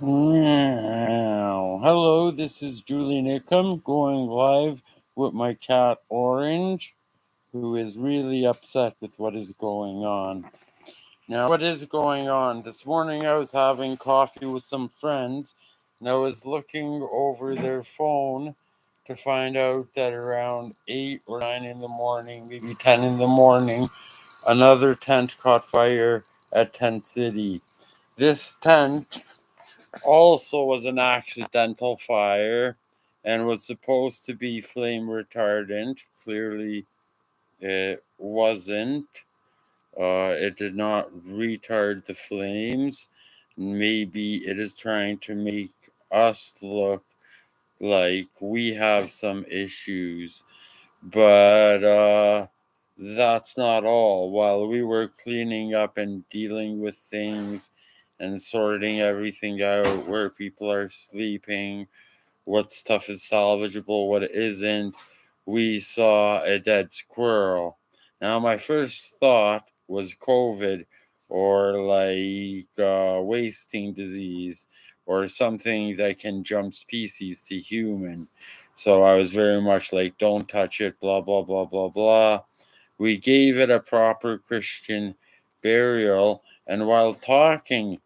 Wow. Hello, this is Julie Nickham going live with my cat Orange, who is really upset with what is going on. Now, what is going on? This morning I was having coffee with some friends and I was looking over their phone to find out that around 8 or 9 in the morning, maybe 10 in the morning, another tent caught fire at Tent City. This tent also was an accidental fire and was supposed to be flame retardant. Clearly, it wasn't. It did not retard the flames. Maybe it is trying to make us look like we have some issues. But that's not all. While we were cleaning up and dealing with things and sorting everything out, where people are sleeping, what stuff is salvageable, what isn't, we saw a dead squirrel. Now, my first thought was COVID or like wasting disease or something that can jump species to human. So I was very much like, don't touch it, blah, blah, blah, blah, blah. We gave it a proper Christian burial. And while talking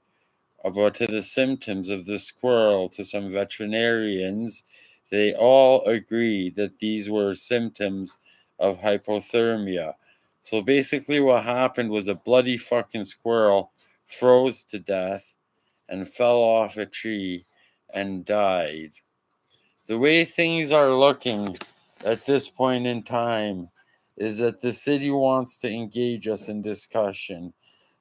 about to the symptoms of the squirrel to some veterinarians, they all agreed that these were symptoms of hypothermia. So basically, what happened was a bloody fucking squirrel froze to death and fell off a tree and died. The way things are looking at this point in time is that the city wants to engage us in discussion.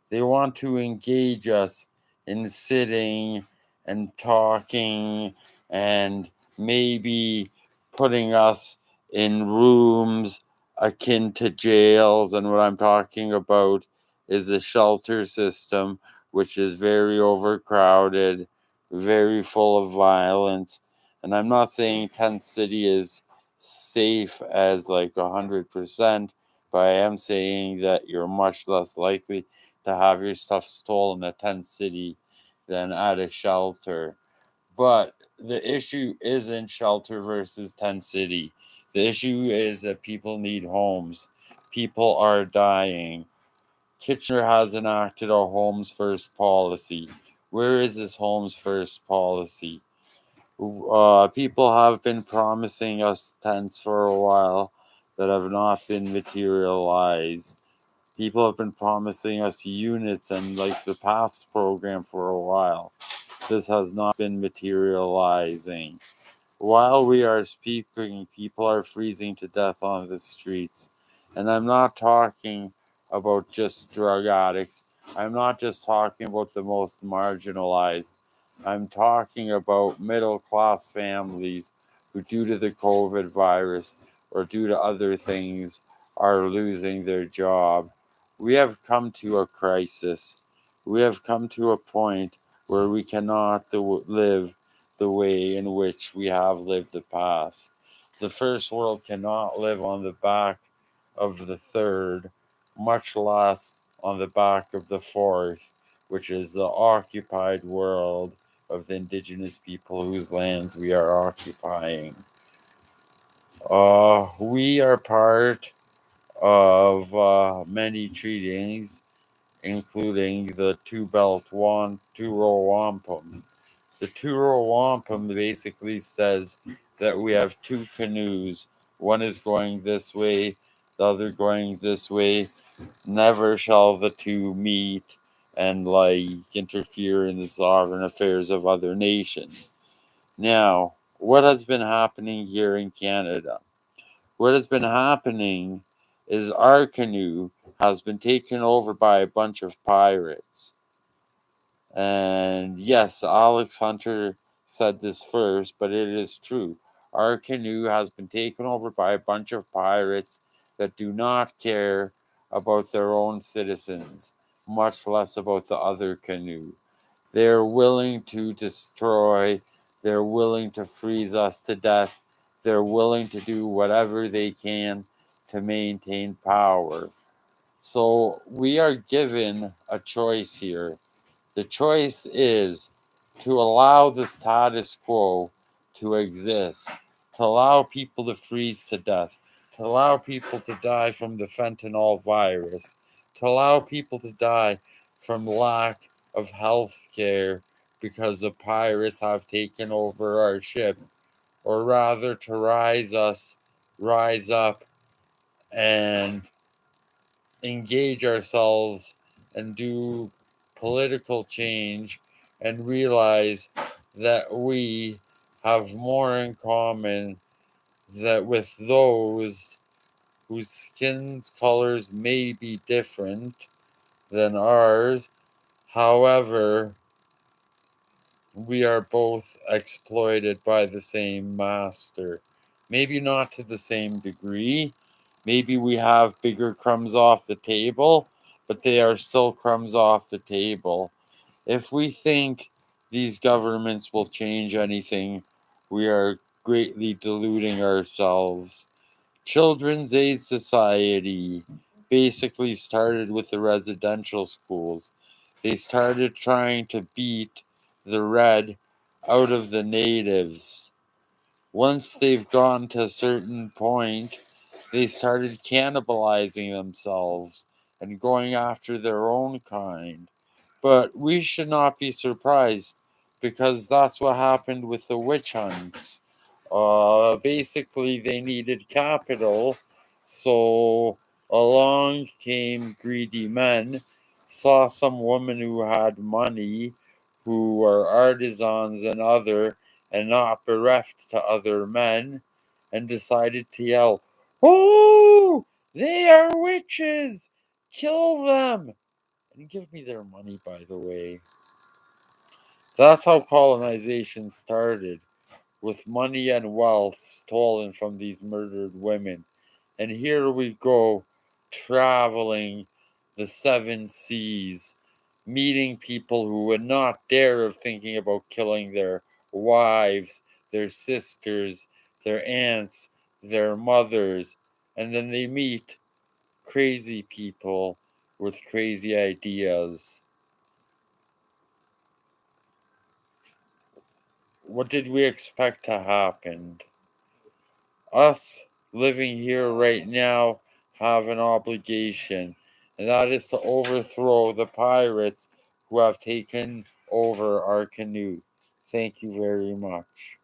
They want to engage us in sitting and talking and maybe putting us in rooms akin to jails. And what I'm talking about is a shelter system, which is very overcrowded, very full of violence. And I'm not saying Tent City is safe as like 100%, but I am saying that you're much less likely to have your stuff stolen at Tent City than at a shelter. But the issue isn't shelter versus Tent City. The issue is that people need homes. People are dying. Kitchener has enacted a homes first policy. Where is this homes first policy? People have been promising us tents for a while that have not been materialized. People have been promising us units and like the PATHS program for a while. This has not been materializing. While we are speaking, people are freezing to death on the streets. And I'm not talking about just drug addicts. I'm not just talking about the most marginalized. I'm talking about middle class families who, due to the COVID virus or due to other things, are losing their job. We have come to a crisis. We have come to a point where we cannot live the way in which we have lived the past. The first world cannot live on the back of the third, much less on the back of the fourth, which is the occupied world of the indigenous people whose lands we are occupying. We are part of many treaties, including the two row wampum. The two row wampum basically says that we have two canoes. One is going this way, the other going this way. Never shall the two meet and like interfere in the sovereign affairs of other nations. Now, what has been happening here in Canada? What has been happening is our canoe has been taken over by a bunch of pirates. And yes, Alex Hunter said this first, but it is true. Our canoe has been taken over by a bunch of pirates that do not care about their own citizens, much less about the other canoe. They're willing to destroy, they're willing to freeze us to death, they're willing to do whatever they can to maintain power. So we are given a choice here. The choice is to allow the status quo to exist, to allow people to freeze to death, to allow people to die from the fentanyl virus, to allow people to die from lack of health care because the pirates have taken over our ship, or rather to rise up and engage ourselves and do political change and realize that we have more in common that with those whose skin's colors may be different than ours. However, we are both exploited by the same master. Maybe not to the same degree. Maybe we have bigger crumbs off the table, but they are still crumbs off the table. If we think these governments will change anything, we are greatly deluding ourselves. Children's Aid Society basically started with the residential schools. They started trying to beat the red out of the natives. Once they've gone to a certain point, they started cannibalizing themselves and going after their own kind. But we should not be surprised because that's what happened with the witch hunts. Basically, they needed capital, so along came greedy men, saw some woman who had money, who were artisans and not bereft to other men, and decided to yell, "Oh, they are witches! Kill them!" And give me their money, by the way. That's how colonization started, with money and wealth stolen from these murdered women. And here we go, traveling the seven seas, meeting people who would not dare of thinking about killing their wives, their sisters, their aunts, their mothers. And then they meet crazy people with crazy ideas. What did we expect to happen? Us living here right now have an obligation, and that is to overthrow the pirates who have taken over our canoe. Thank you very much.